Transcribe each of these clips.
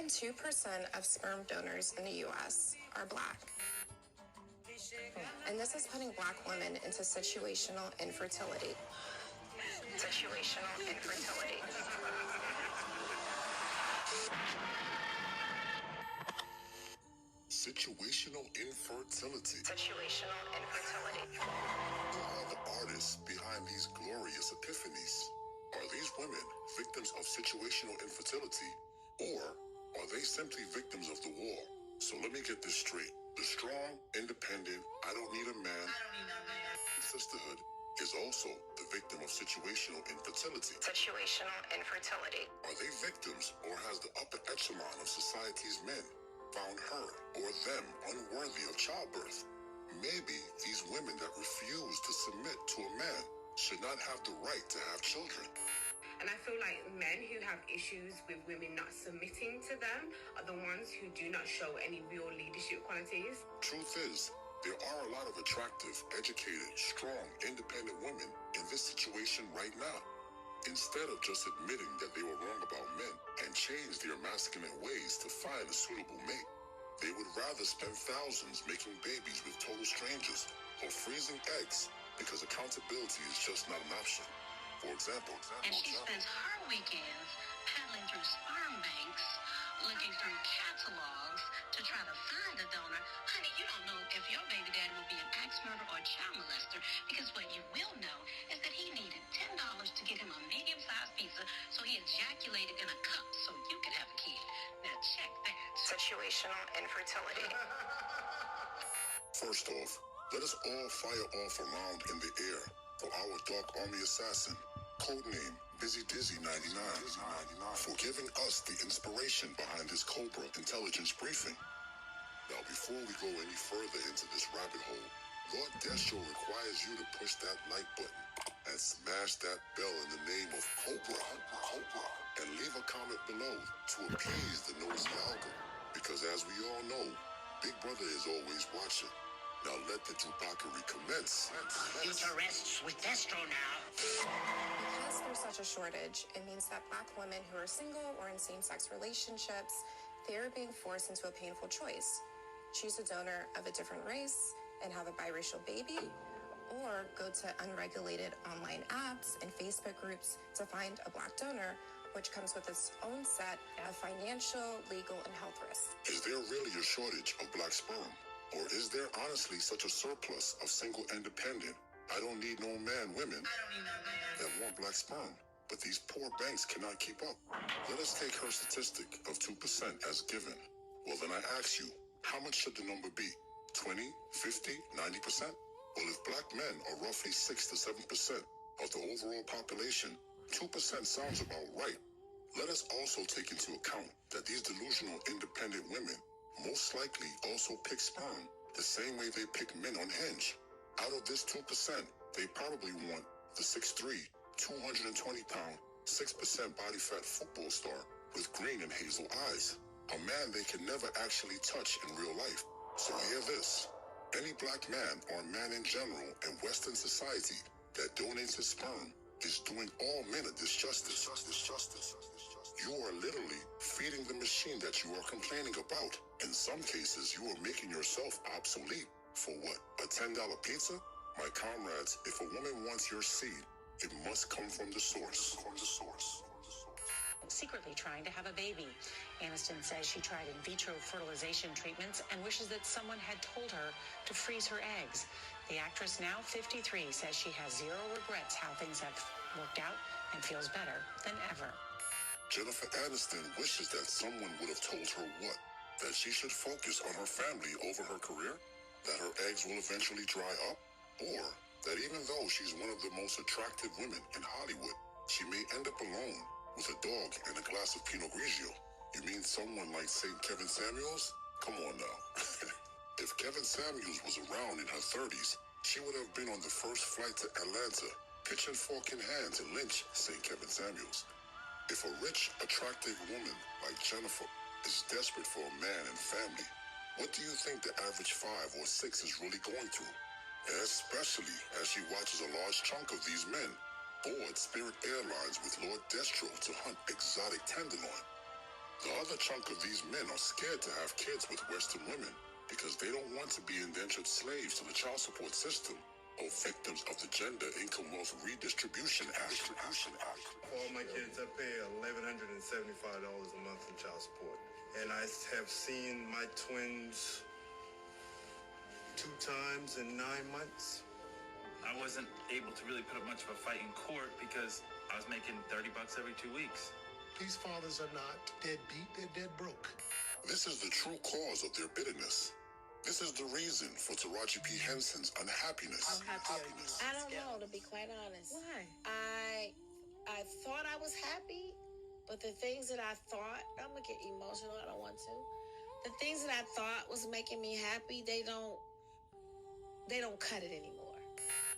than 2% of sperm donors in the U.S. are Black. And this is putting Black women into situational infertility. Situational infertility. Situational infertility. Situational infertility. Who are the artists behind these glorious epiphanies? Are these women victims of situational infertility, or are they simply victims of the war? So let me get this straight. The strong, independent, I don't need a man sisterhood is also the victim of situational infertility. Situational infertility. Are they victims, or has the upper echelon of society's men found her or them unworthy of childbirth? Maybe these women that refuse to submit to a man should not have the right to have children. And I feel like men who have issues with women not submitting to them are the ones who do not show any real leadership qualities. Truth is, there are a lot of attractive, educated, strong, independent women in this situation right now. Instead of just admitting that they were wrong about men and change their masculine ways to find a suitable mate, they would rather spend thousands making babies with total strangers or freezing eggs because accountability is just not an option. For example, and she spends her weekends paddling through sperm banks, looking through catalogs to try to find a donor. Honey, you don't know if your baby daddy will be an axe murderer or a child molester, because what you will know is that he needed $10 to get him a medium-sized pizza, so he ejaculated in a cup so you could have a kid. Now check that. Situational infertility. First off, let us all fire off a round in the air for our Dark Army assassin, codename Busy Dizzy 99, for giving us the inspiration behind his Cobra intelligence briefing. Now, before we go any further into this rabbit hole, Lord Destro requires you to push that like button and smash that bell in the name of Cobra, and leave a comment below to appease the nosy algorithm, because as we all know, Big Brother is always watching. Now let the Drupackery commence. Future rests with Destro now. Because there's such a shortage, it means that Black women who are single or in same-sex relationships, they're being forced into a painful choice. Choose a donor of a different race and have a biracial baby, or go to unregulated online apps and Facebook groups to find a Black donor, which comes with its own set of financial, legal, and health risks. Is there really a shortage of Black sperm? Or is there honestly such a surplus of single, independent, I don't need no man women that want Black sperm, but these poor banks cannot keep up? Let us take her statistic of 2% as given. Well, then I ask you, how much should the number be? 20, 50, 90%? Well, if Black men are roughly 6 to 7% of the overall population, 2% sounds about right. Let us also take into account that these delusional independent women most likely also pick sperm the same way they pick men on Hinge. Out of this 2%, they probably want the 6'3", 220-pound, 6% body fat football star with green and hazel eyes, a man they can never actually touch in real life. So hear this. Any Black man or man in general in Western society that donates his sperm is doing all men a disjustice. You are literally feeding the machine that you are complaining about. In some cases, you are making yourself obsolete. For what? A $10 pizza? My comrades, if a woman wants your seed, it must come from the source. Secretly trying to have a baby. Aniston says she tried in vitro fertilization treatments and wishes that someone had told her to freeze her eggs. The actress, now 53, says she has zero regrets how things have worked out and feels better than ever. Jennifer Aniston wishes that someone would have told her what? That she should focus on her family over her career? That her eggs will eventually dry up? Or that even though she's one of the most attractive women in Hollywood, she may end up alone with a dog and a glass of Pinot Grigio? You mean someone like St. Kevin Samuels? Come on now. If Kevin Samuels was around in her 30s, she would have been on the first flight to Atlanta, pitching fork in hand to lynch St. Kevin Samuels. If a rich, attractive woman like Jennifer is desperate for a man and family, what do you think the average 5 or 6 is really going through? Especially as she watches a large chunk of these men board Spirit Airlines with Lord Destro to hunt exotic tenderloin. The other chunk of these men are scared to have kids with Western women because they don't want to be indentured slaves to the child support system or victims of the Gender Income Wealth Redistribution Act. For all my kids, I pay $1,175 a month in child support. And I have seen my twins 2 times in 9 months. I wasn't able to really put up much of a fight in court because I was making $30 every 2 weeks. These fathers are not deadbeat, they're dead broke. This is the true cause of their bitterness. This is the reason for Taraji P. Henson's unhappiness. I don't know, to be quite honest. Why? I thought I was happy, but the things that I thought, I'm gonna get emotional, I don't want to. The things that I thought was making me happy, they don't cut it anymore.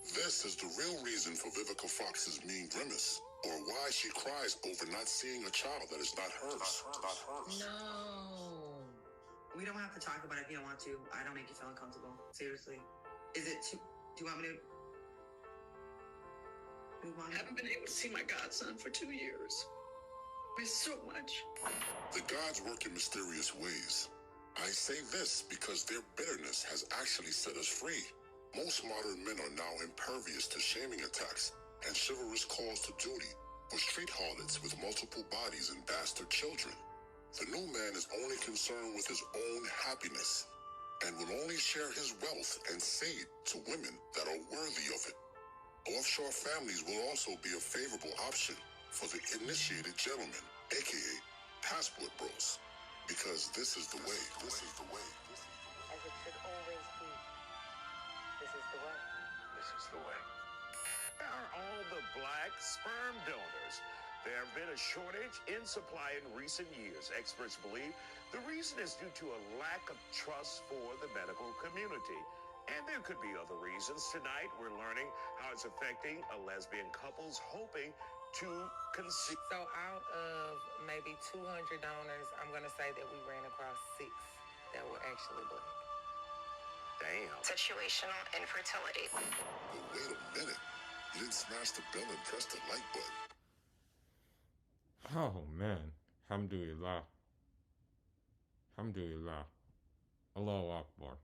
This is the real reason for Vivica Fox's mean grimace, or why she cries over not seeing a child that is not hers. No. We don't have to talk about it if you don't want to. I don't make you feel uncomfortable. Seriously. Is it too... Do you want me to... move on? I haven't been able to see my godson for 2 years. Miss so much. The gods work in mysterious ways. I say this because their bitterness has actually set us free. Most modern men are now impervious to shaming attacks and chivalrous calls to duty for street harlots with multiple bodies and bastard children. The new man is only concerned with his own happiness and will only share his wealth and seed to women that are worthy of it. Offshore families will also be a favorable option for the initiated gentleman, aka passport bros, because this is the way. This is the way. As it should always be. This is the way. This is the way. Where are all the black sperm donors? There have been a shortage in supply in recent years. Experts believe the reason is due to a lack of trust for the medical community. And there could be other reasons. Tonight, we're learning how it's affecting a lesbian couples hoping to conceive. So out of maybe 200 donors, I'm going to say that we ran across 6 that were actually black. Damn. Situational infertility. But wait a minute. You didn't smash the bell and press the like button. Oh man, Alhamdulillah. Alhamdulillah. Allahu Akbar.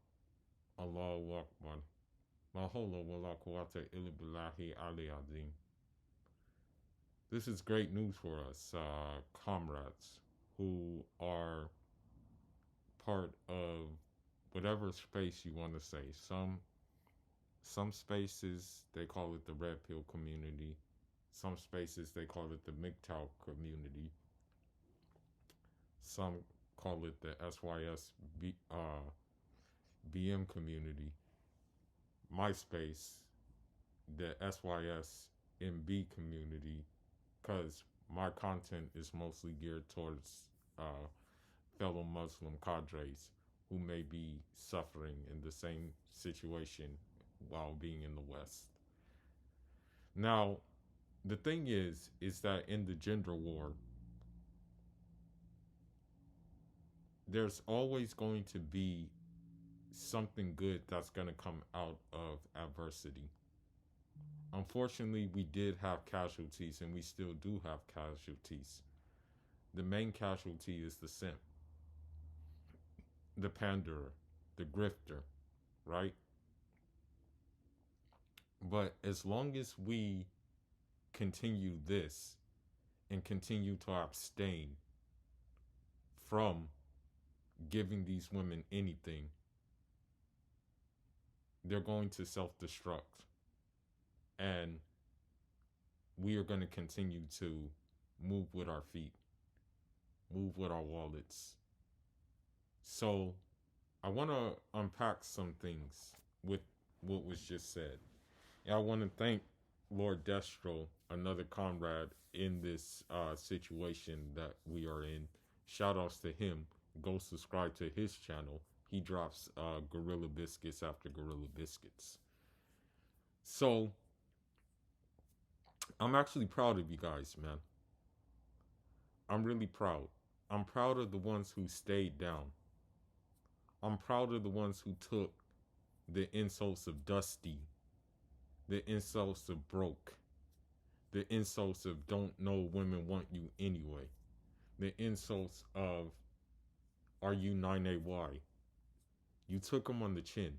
Allahu Akbar. La hawla wa la quwwata illa billahi ali azim. This is great news for us, comrades who are part of whatever space you want to say. Some spaces, they call it the Red Pill community. Some spaces, they call it the MGTOW community. Some call it the SYS BM community. My space, the SYS MB community, because my content is mostly geared towards fellow Muslim cadres who may be suffering in the same situation while being in the West. Now, the thing is that in the gender war, there's always going to be something good that's going to come out of adversity. Unfortunately, we did have casualties, and we still do have casualties. The main casualty is the simp, the panderer, the grifter, right? But as long as we continue this and continue to abstain from giving these women anything, they're going to self-destruct. And we are going to continue to move with our feet, move with our wallets. So I want to unpack some things with what was just said. And I want to thank Lord Destro, another comrade in this situation that we are in. Shout outs to him. Go subscribe to his channel. He drops Gorilla Biscuits after Gorilla Biscuits. So I'm actually proud of you guys, man. I'm really proud. I'm proud of the ones who stayed down. I'm proud of the ones who took the insults of Dusty, the insults of broke, the insults of don't know women want you anyway. the insults of "Are you 9AY?" You took them on the chin,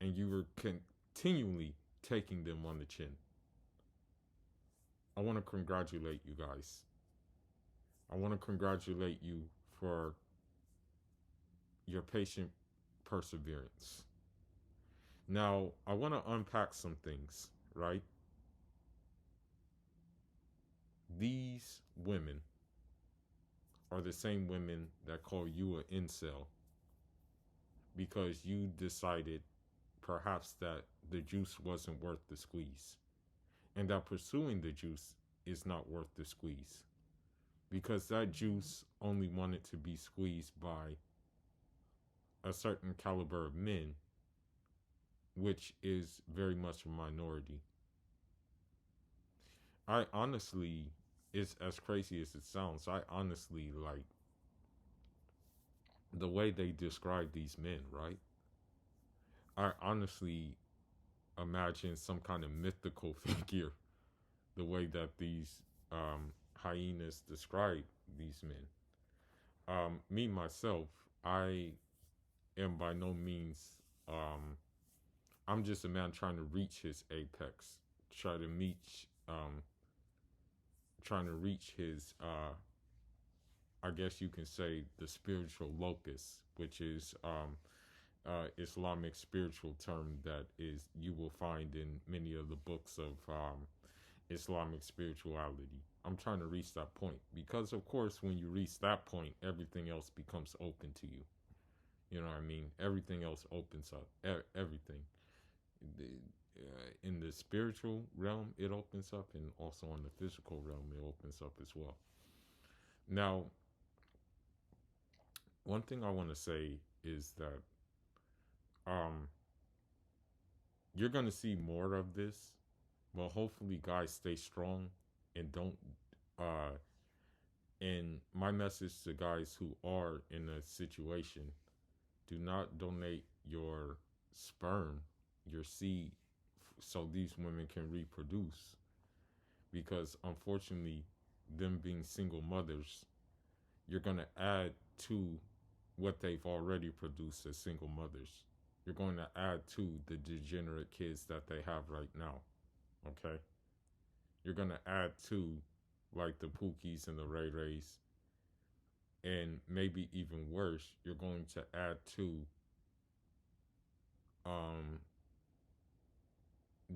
and you were continually taking them on the chin. I want to congratulate you guys. I want to congratulate you for your patient perseverance. Now, I want to unpack some things, right? These women are the same women that call you an incel because you decided perhaps that the juice wasn't worth the squeeze, and that pursuing the juice is not worth the squeeze because that juice only wanted to be squeezed by a certain caliber of men, which is very much a minority. I honestly, it's as crazy as it sounds, I honestly like the way they describe these men, right? I honestly imagine some kind of mythical figure the way that these hyenas describe these men. Me myself, I am by no means. I'm just a man trying to reach his apex, try to reach, trying to reach his. I guess you can say the spiritual locus, which is Islamic spiritual term that is you will find in many of the books of Islamic spirituality. I'm trying to reach that point because, of course, when you reach that point, everything else becomes open to you. You know what I mean? Everything else opens up. Everything. In the spiritual realm, it opens up, and also in the physical realm, it opens up as well. Now, one thing I want to say is that you're going to see more of this, but hopefully, guys, stay strong and don't. And my message to guys who are in a situation: do not donate your sperm, your seed, so these women can reproduce. Because unfortunately, them being single mothers, you're going to add to what they've already produced as single mothers. You're going to add to the degenerate kids that they have right now. Okay? You're going to add to like the Pookies and the Ray Rays. And maybe even worse, you're going to add to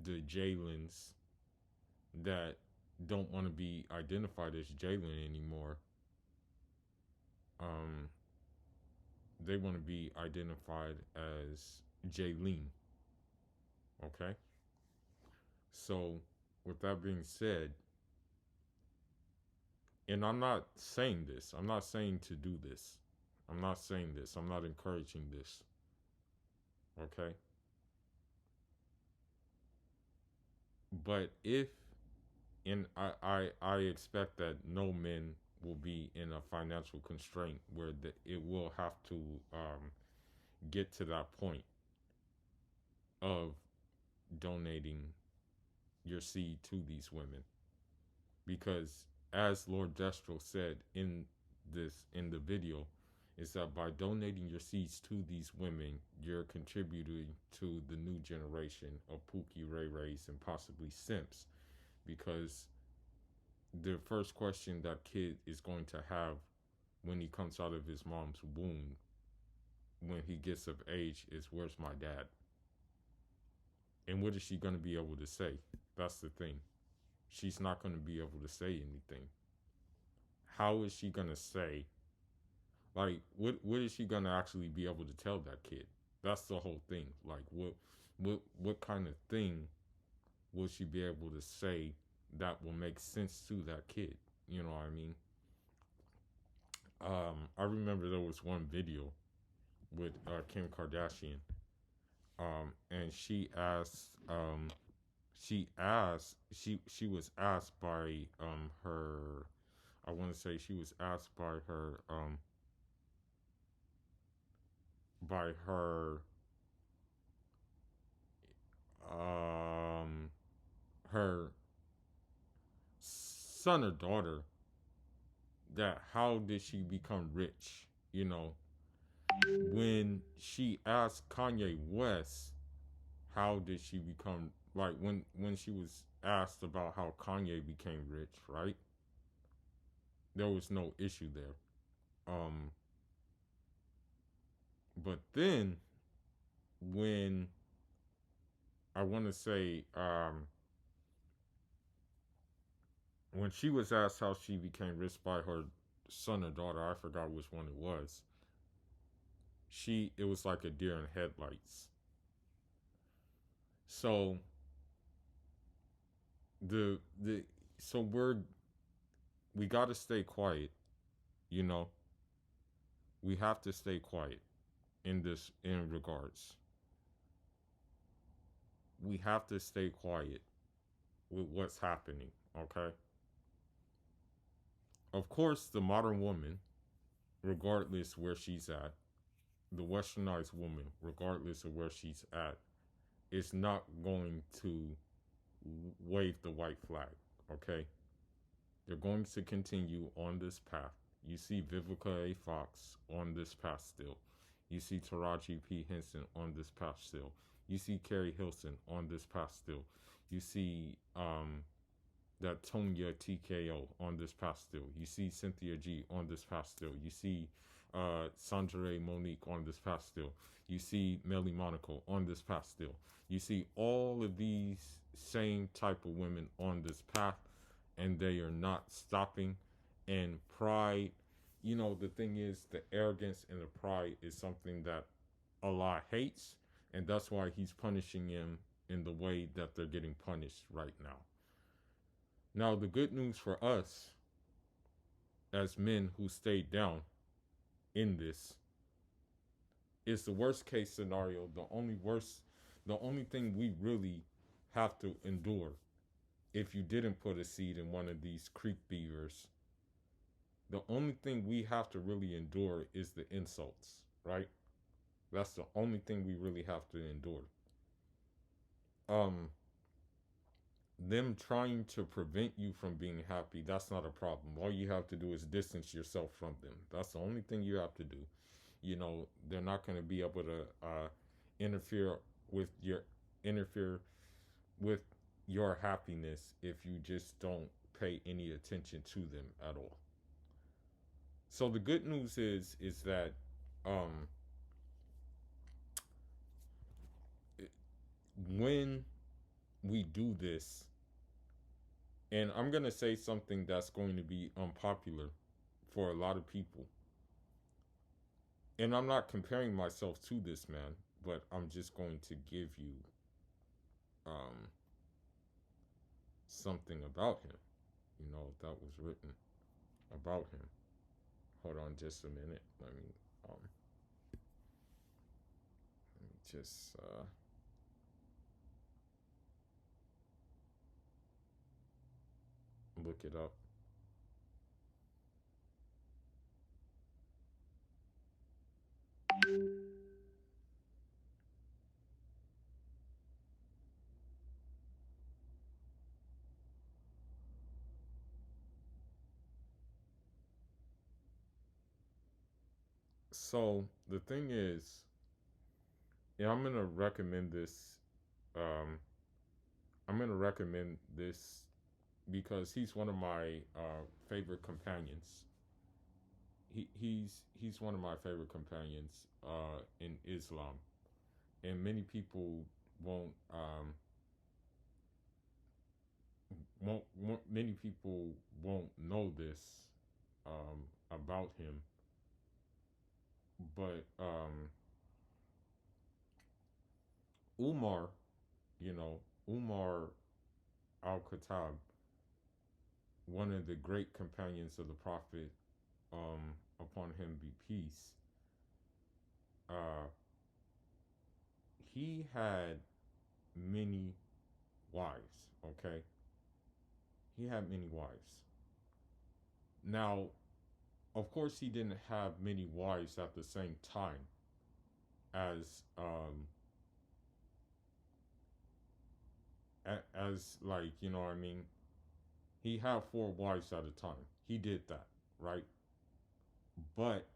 the Jalen's that don't want to be identified as Jalen anymore. They want to be identified as Jaylene. Okay? So, with that being said, and I'm not saying this, I'm not saying to do this. I'm not saying this. I'm not encouraging this. Okay? But if, and I expect that no men will be in a financial constraint where it will have to get to that point of donating your seed to these women, because as Lord Destro said in the video, is that by donating your seeds to these women, you're contributing to the new generation of Pookie Ray Rays and possibly simps, because the first question that kid is going to have when he comes out of his mom's womb when he gets of age is, where's my dad? And what is she going to be able to say? That's the thing. She's not going to be able to say anything. How is she going to say, like, what is she going to actually be able to tell that kid? That's the whole thing. Like, what kind of thing will she be able to say that will make sense to that kid? You know what I mean? I remember there was one video with Kim Kardashian, and she was asked by her, I want to say she was asked by her her son or daughter that how did she become rich? You know, when she asked Kanye West, how did she become, like, when she was asked about how Kanye became rich, right? There was no issue there. Um, but then when I want to say when she was asked how she became rich by her son or daughter, I forgot which one it was. It was like a deer in headlights. So the so we got to stay quiet, you know. We have to stay quiet in regards. We have to stay quiet with what's happening, okay? Of course, the modern woman, regardless where she's at, the westernized woman, regardless of where she's at, is not going to wave the white flag, okay? They're going to continue on this path. You see Vivica A. Fox on this path still. You see Taraji P. Henson on this path still. You see Carrie Hilson on this path still. You see that Tonya TKO on this path still. You see Cynthia G on this path still. You see Sandra Monique on this path still. You see Melly Monaco on this path still. You see all of these same type of women on this path, and they are not stopping. And pride, you know, the thing is, the arrogance and the pride is something that Allah hates, and that's why He's punishing them in the way that they're getting punished right now. Now, the good news for us as men who stayed down in this is the worst case scenario. The only thing we really have to endure if you didn't put a seed in one of these creek beavers, the only thing we have to really endure is the insults, right? That's the only thing we really have to endure. Them trying to prevent you from being happy, that's not a problem. All you have to do is distance yourself from them. That's the only thing you have to do. You know, they're not going to be able to interfere with your interfere with your happiness if you just don't pay any attention to them at all. So the good news is that when we do this, and I'm going to say something that's going to be unpopular for a lot of people. And I'm not comparing myself to this man, but I'm just going to give you something about him, you know, that was written about him. Hold on just a minute. Let me just look it up. So the thing is, yeah, I'm gonna recommend this. Um, I'm gonna recommend this because he's one of my favorite companions. He's one of my favorite companions in Islam, and many people many people won't know this about him, but Umar, you know, Umar al-Khattab, one of the great companions of the Prophet, upon him be peace, uh, he had many wives, okay? He had many wives. Now, of course, he didn't have many wives at the same time as as like, you know what I mean? He had 4 wives at a time. He did that. right? But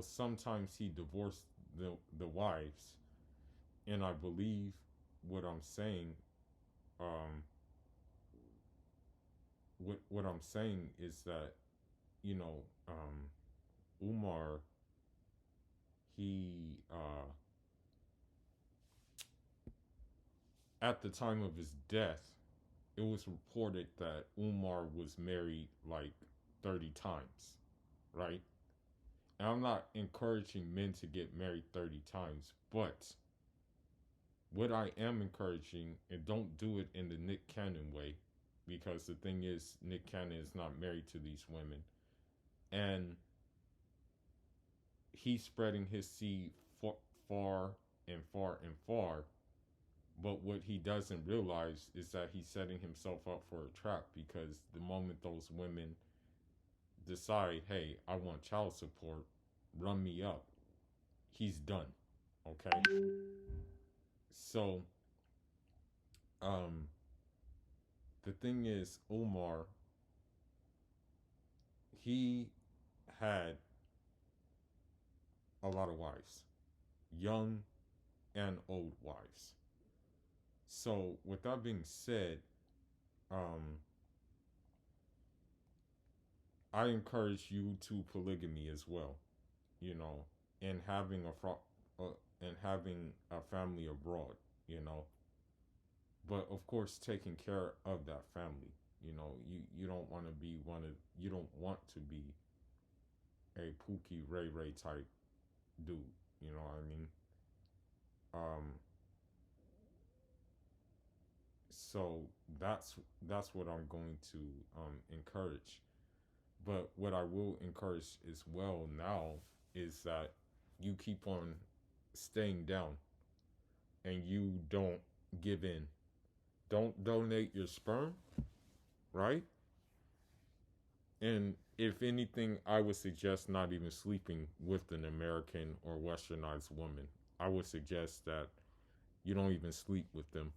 sometimes he divorced the wives, and I believe what I'm saying. Um, what I'm saying is that you know Umar, he at the time of his death, it was reported that Umar was married like 30 times, right? And I'm not encouraging men to get married 30 times, but what I am encouraging, and don't do it in the Nick Cannon way, because the thing is, Nick Cannon is not married to these women. And he's spreading his seed far and far and far. But what he doesn't realize is that he's setting himself up for a trap, because the moment those women decide, hey, I want child support, run me up, he's done. Okay? So, um, the thing is, Omar, he had a lot of wives, young and old wives. So, with that being said, um, I encourage you to polygamy as well, you know, and having and having a family abroad, you know. But of course, taking care of that family, you don't want to be you don't want to be a Pookie Ray Ray type dude, you know what I mean? Um, so that's what I'm going to encourage. But what I will encourage as well now is that you keep on staying down and you don't give in. Don't donate your sperm, right? And if anything, I would suggest not even sleeping with an American or westernized woman. I would suggest that you don't even sleep with them.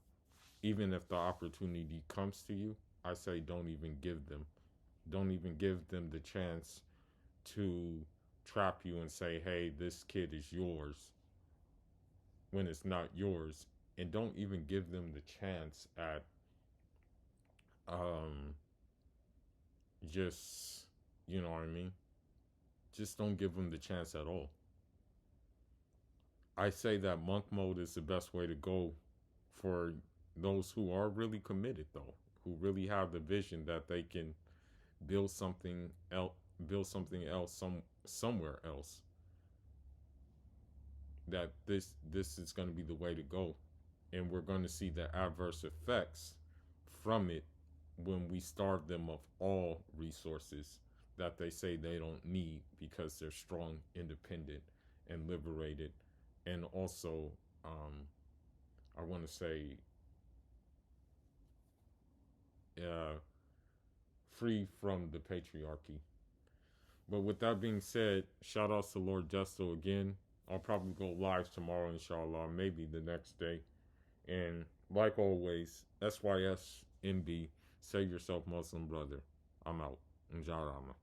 Even if the opportunity comes to you, I say don't even give them. Don't even give them the chance to trap you and say, hey, this kid is yours when it's not yours. And don't even give them the chance at um, just, you know what I mean? Just don't give them the chance at all. I say that monk mode is the best way to go for those who are really committed, though, who really have the vision that they can build something else, somewhere else. That this is going to be the way to go, and we're going to see the adverse effects from it when we starve them of all resources that they say they don't need because they're strong, independent, and liberated, and also, I want to say, uh, free from the patriarchy. But with that being said, shout outs to Lord Justo again. I'll probably go live tomorrow, inshallah, maybe the next day. And like always, SYSMB, save yourself, Muslim brother. I'm out. Injarama.